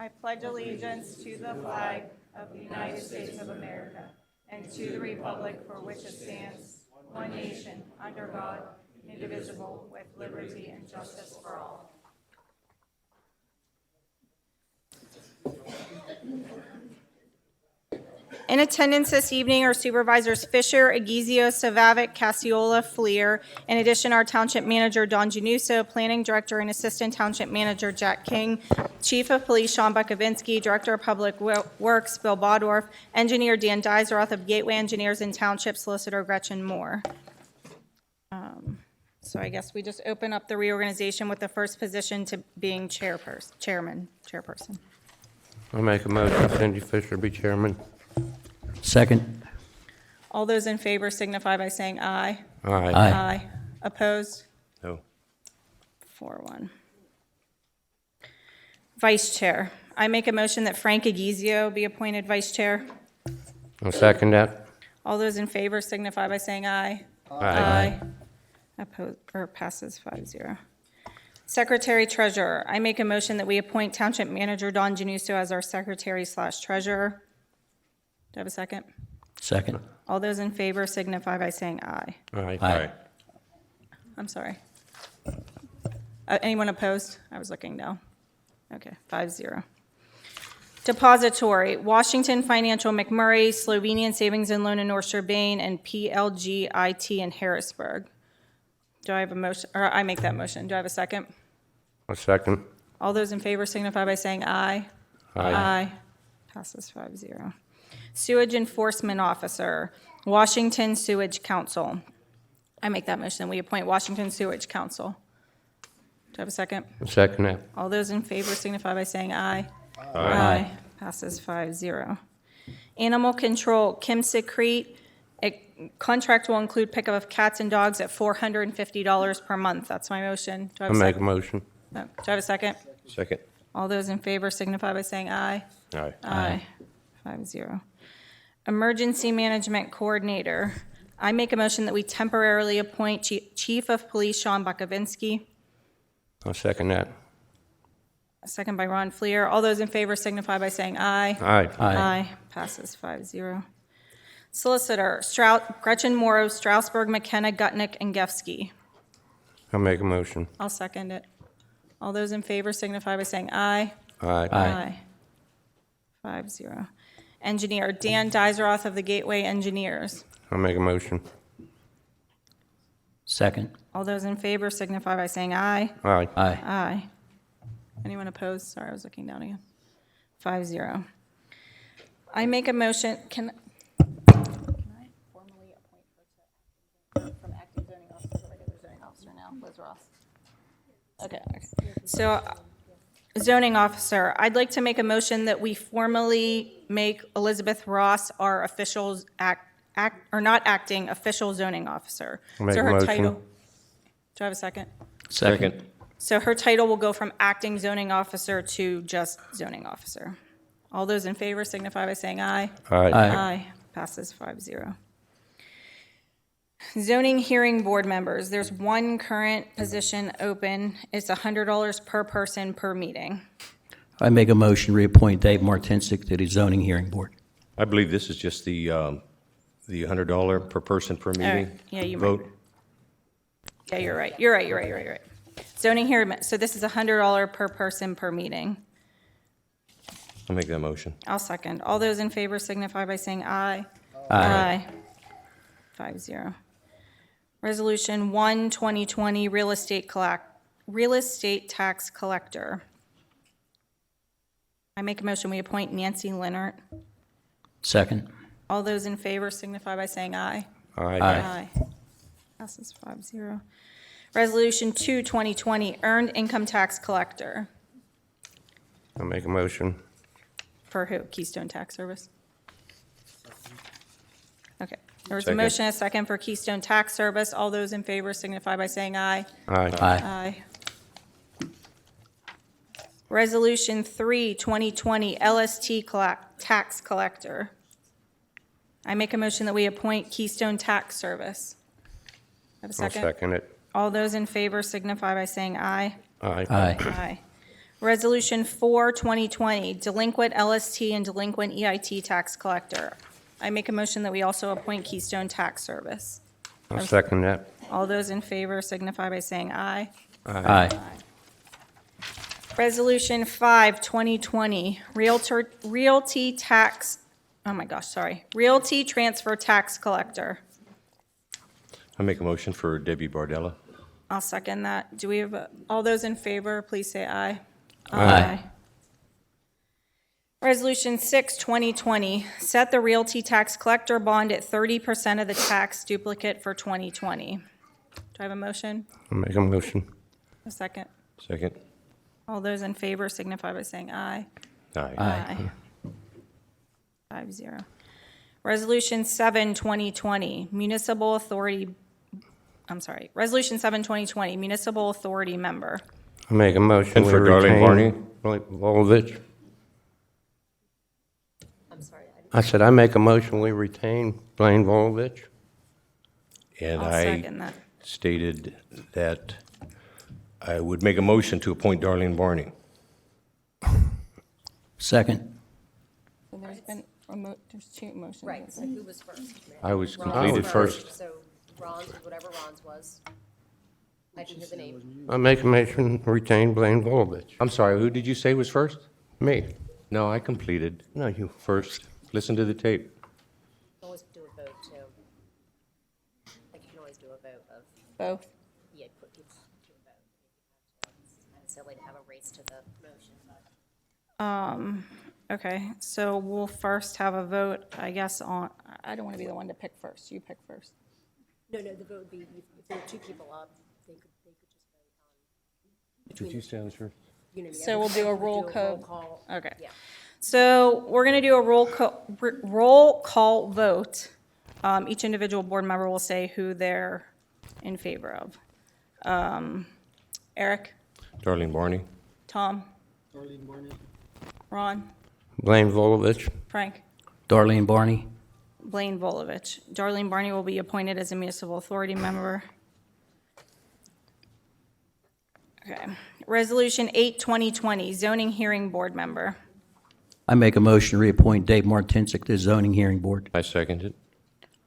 I pledge allegiance to the flag of the United States of America and to the republic for which it stands, one nation, under God, indivisible, with liberty and justice for all. In attendance this evening are Supervisors Fisher, Aguizio, Savavik, Cassiola, Fleer. In addition, our Township Manager, Don Januso, Planning Director and Assistant Township Manager, Jack King, Chief of Police, Sean Bukovinski, Director of Public Works, Bill Bodorf, Engineer Dan Deiseroth of Gateway Engineers and Township Solicitor Gretchen Moore. So I guess we just open up the reorganization with the first position to being chairperson. I'll make a motion Cindy Fisher be chairman. Second. All those in favor signify by saying aye. Aye. Aye. Opposed? No. 4-1. Vice Chair. I make a motion that Frank Aguizio be appointed Vice Chair. I'll second that. All those in favor signify by saying aye. Aye. Opposed, or passes 5-0. Secretary Treasurer. I make a motion that we appoint Township Manager Don Januso as our Secretary/Treasurer. Do I have a second? Second. All those in favor signify by saying aye. Aye. Aye. I'm sorry. Anyone opposed? I was looking no. Okay, 5-0. Depository, Washington Financial McMurray, Slovenian Savings and Loan in North Shore Bain, and PLG IT in Harrisburg. Do I have a motion, or I make that motion? Do I have a second? I'll second. All those in favor signify by saying aye. Aye. Passes 5-0. Sewage Enforcement Officer, Washington Sewage Council. I make that motion. We appoint Washington Sewage Council. Do I have a second? I'll second that. All those in favor signify by saying aye. Aye. Passes 5-0. Animal Control, Kim Secrete. A contract will include pickup of cats and dogs at $450 per month. That's my motion. Do I have I'll a make a second? motion. No. Do I have a second? Second. All those in favor signify by saying aye. Aye. Aye. 5-0. Emergency Management Coordinator. I make a motion that we temporarily appoint Chief of Police Sean Bukovinski. I'll second that. A second by Ron Fleer. All those in favor signify by saying aye. Aye. Aye. Passes 5-0. Solicitor, Gretchen Morrow, Strausberg, McKenna, Gutnick, and Gefsky. I'll make a motion. I'll second it. All those in favor signify by saying aye. Aye. Aye. 5-0. Engineer, Dan Deiseroth of the Gateway Engineers. I'll make a motion. Second. All those in favor signify by saying aye. Aye. Aye. Aye. Anyone opposed? Sorry, I was looking down again. 5-0. I make a motion, can I formally appoint her from acting zoning officer to regular zoning officer now, Liz Ross? Okay. So, zoning officer, I'd like to make a motion that we formally make Elizabeth Ross our official not acting official zoning officer. I'll make So a her motion. title. Do I have a second? Second. So her title will go from acting zoning officer to just zoning officer. All those in favor signify by saying aye. Aye. Aye. Passes 5-0. Zoning hearing board members, there's one current position open. It's $100 per person per meeting. I make a motion to reappoint Dave Martinsik to the zoning hearing board. I believe this is just the $100 per person per meeting Yeah, you might. vote. Yeah, you're right. You're right. Zoning hearing, so this is $100 per person per meeting. I'll make that motion. I'll second. All those in favor signify by saying aye. Aye. 5-0. Resolution 1, 2020, real estate tax collector. I make a motion, we appoint Nancy Leonard. Second. All those in favor signify by saying aye. Aye. Aye. Passes 5-0. Resolution 2, 2020, earned income tax collector. I'll make a motion. For who? Keystone Tax Service? Okay. There was a Second. motion, a second for Keystone Tax Service. All those in favor signify by saying aye. Aye. Aye. Aye. Resolution 3, 2020, LST tax collector. I make a motion that we appoint Keystone Tax Service. Have a I'll second? second it. All those in favor signify by saying aye. Aye. Aye. Aye. Resolution 4, 2020, delinquent LST and delinquent EIT tax collector. I make a motion that we also appoint Keystone Tax Service. I'll second that. All those in favor signify by saying aye. Aye. Resolution 5, 2020, realty tax, realty transfer tax collector. I make a motion for Debbie Bardella. I'll second that. Do we have, all those in favor, please say aye. Aye. Resolution 6, 2020, set the realty tax collector bond at 30% of the tax duplicate for 2020. Do I have a motion? I'll make a motion. A second. Second. All those in favor signify by saying aye. Aye. 5-0. Resolution 7, 2020, Resolution 7, 2020, municipal authority member. I'll make a motion. And we for Darlene Barney? retain Blake Volovich. I'm sorry, I said I make a motion, we retain Blaine Volovich. And I'll I second that. stated that I would make a motion to appoint Darlene Barney. Second. So there's been, there's two motions. right, so who was first? I was Ron completed first. So Ron's, whatever Ron's was. I didn't hear the name. I make a motion, retain Blaine Volovich. I'm sorry, who did you say was first? Me. No, I completed No, you. first. Listen to the tape. You can always do a vote, too. Like, you can always do a vote of, Both. yeah, put people to a vote. It's kind of silly to have a race to the motion, but. Okay, so we'll first have a vote, I guess, on, I don't want to be the one to pick first. You pick first. No, the vote would be, if there were two people up, they could just vote on. Did you say I was first? Unanimous. So we'll do a roll We'll call. call. Okay. Yeah. So we're going to do a roll call vote. Each individual board member will say who they're in favor of. Eric, Darlene Barney. Tom. Ron, Blaine Volovich. Frank, Darlene Barney. Blaine Volovich. Darlene Barney will be appointed as a municipal authority member. Okay. Resolution 8, 2020, zoning hearing board member. I make a motion to reappoint Dave Martinsik to the zoning hearing board. I second it.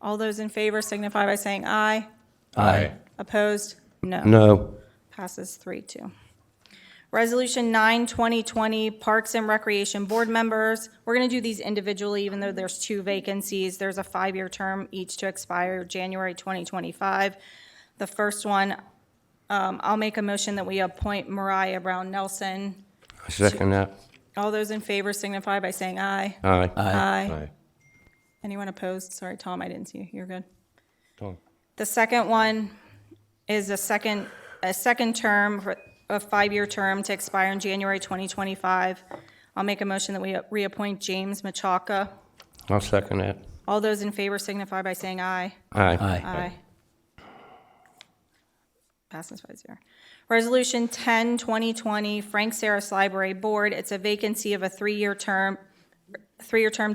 All those in favor signify by saying aye. Aye. Opposed? No. No. Passes 3-2. Resolution 9, 2020, Parks and Recreation Board members. We're going to do these individually, even though there's two vacancies. There's a 5-year term, each to expire January 2025. The first one, I'll make a motion that we appoint Mariah Brown Nelson. I second that. All those in favor signify by saying aye. Aye. Aye. Anyone opposed? Sorry, Tom, I didn't see you. You're good. Tom. The second one is a second term, a 5-year term to expire in January 2025. I'll make a motion that we reappoint James Machaka. I'll second that. All those in favor signify by saying aye. Aye. Aye. Passes 5-0. Resolution 10, 2020, Frank Saris Library Board. It's a vacancy of a 3-year term,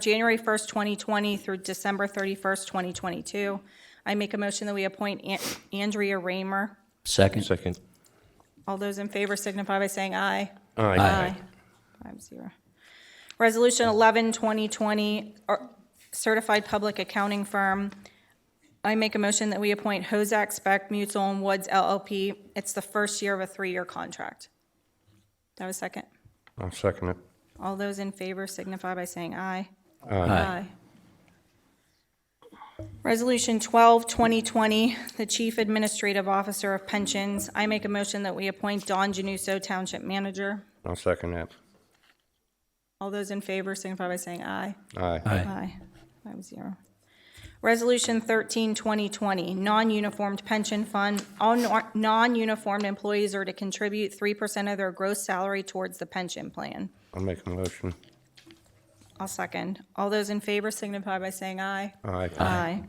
January 1st, 2020 through December 31st, 2022. I make a motion that we appoint Andrea Raymer. Second. Second. All those in favor signify by saying aye. Aye. 5-0. Resolution 11, 2020, certified public accounting firm. I make a motion that we appoint Hozak Speck Mutual and Woods LLP. It's the first year of a 3-year contract. Do I have a second? I'll second it. All those in favor signify by saying aye. Aye. Resolution 12, 2020, the Chief Administrative Officer of Pensions. I make a motion that we appoint Don Januso, Township Manager. I'll second that. All those in favor signify by saying aye. Aye. Aye. 5-0. Resolution 13, 2020, non-uniformed pension fund. All non-uniformed employees are to contribute 3% of their gross salary towards the pension plan. I'll make a motion. I'll second. All those in favor signify by saying aye. Aye.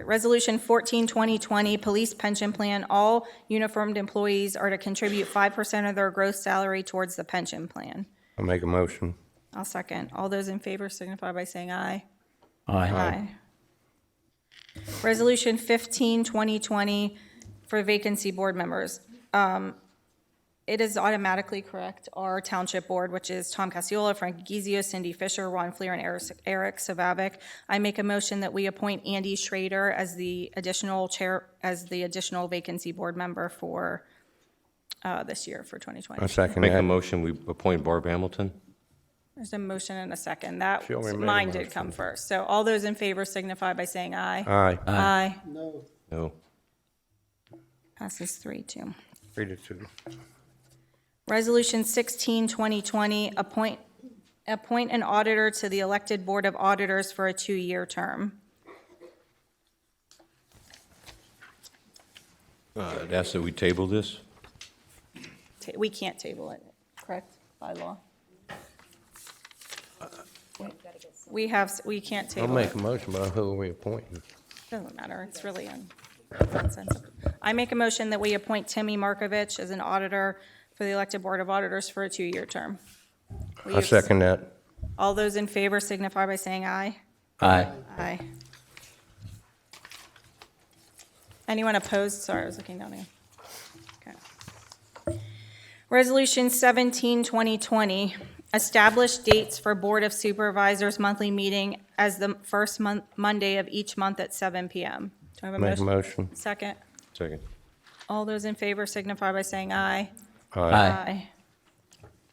Resolution 14, 2020, police pension plan. All uniformed employees are to contribute 5% of their gross salary towards the pension plan. I'll make a motion. I'll second. All those in favor signify by saying aye. Aye. Resolution 15, 2020, for vacancy board members. it is automatically correct. Our township board, which is Tom Casiola, Frank Gizio, Cindy Fisher, Ron Fleer, and Eric Savavic. I make a motion that we appoint Andy Schrader as the additional chair, as the additional vacancy board member for this year, for 2020. I second Make a that. motion, we appoint Barb Hamilton. There's a motion and a second. That, She already made a mine did motion. come first. So all those in favor signify by saying aye. Aye. Aye. No. Passes 3-2. 3-2. Resolution 16, 2020, appoint an auditor to the elected Board of Auditors for a 2-year term. I'd ask that we table this. We can't table it, correct, by law? We can't I'll table make it. a motion, but who are we appointing? Doesn't matter, it's really nonsense. I make a motion that we appoint Timmy Markovich as an auditor for the elected Board of Auditors for a 2-year term. Will I you- second that. All those in favor signify by saying aye. Aye. Aye. Anyone opposed? Sorry, I was looking down here. Okay. Resolution 17, 2020, establish dates for Board of Supervisors monthly meeting as the first Monday of each month at 7 PM. Do I have a Make a motion? motion. Second. Second. All those in favor signify by saying aye. Aye.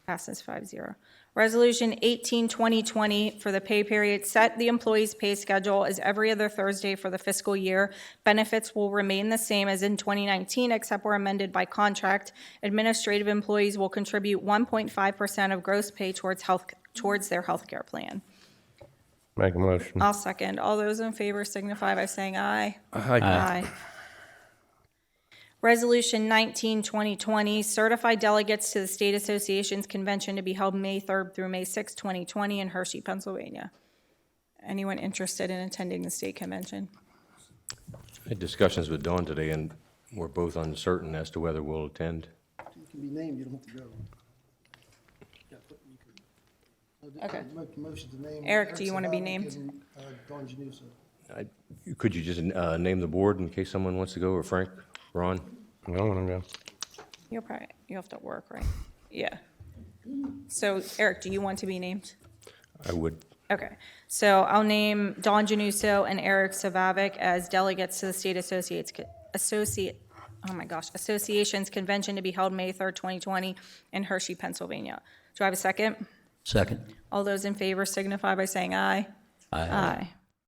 Passes 5-0. Resolution 18, 2020, for the pay period, set the employee's pay schedule as every other Thursday for the fiscal year. Benefits will remain the same as in 2019, except where amended by contract. Administrative employees will contribute 1.5% of gross pay towards their health care plan. Make a motion. I'll second. All those in favor signify by saying aye. Aye. Aye. Resolution 19, 2020, certify delegates to the State Association's convention to be held May 3rd through May 6th, 2020 in Hershey, Pennsylvania. Anyone interested in attending the state convention? I had discussions with Dawn today, and we're both uncertain as to whether we'll attend. You can be named, you don't have to go. Okay. Make the motion to name. Eric, do you wanna be Savavic named? and, Don Januso. Could you just name the board in case someone wants to go, or Frank, Ron? I want to go. You'll have to work, right? Yeah. So Eric, do you want to be named? I would. Okay, so I'll name Don Januso and Eric Savavic as delegates to the State Association's convention to be held May 3rd, 2020 in Hershey, Pennsylvania. Do I have a second? Second. All those in favor signify by saying aye. Aye. Aye.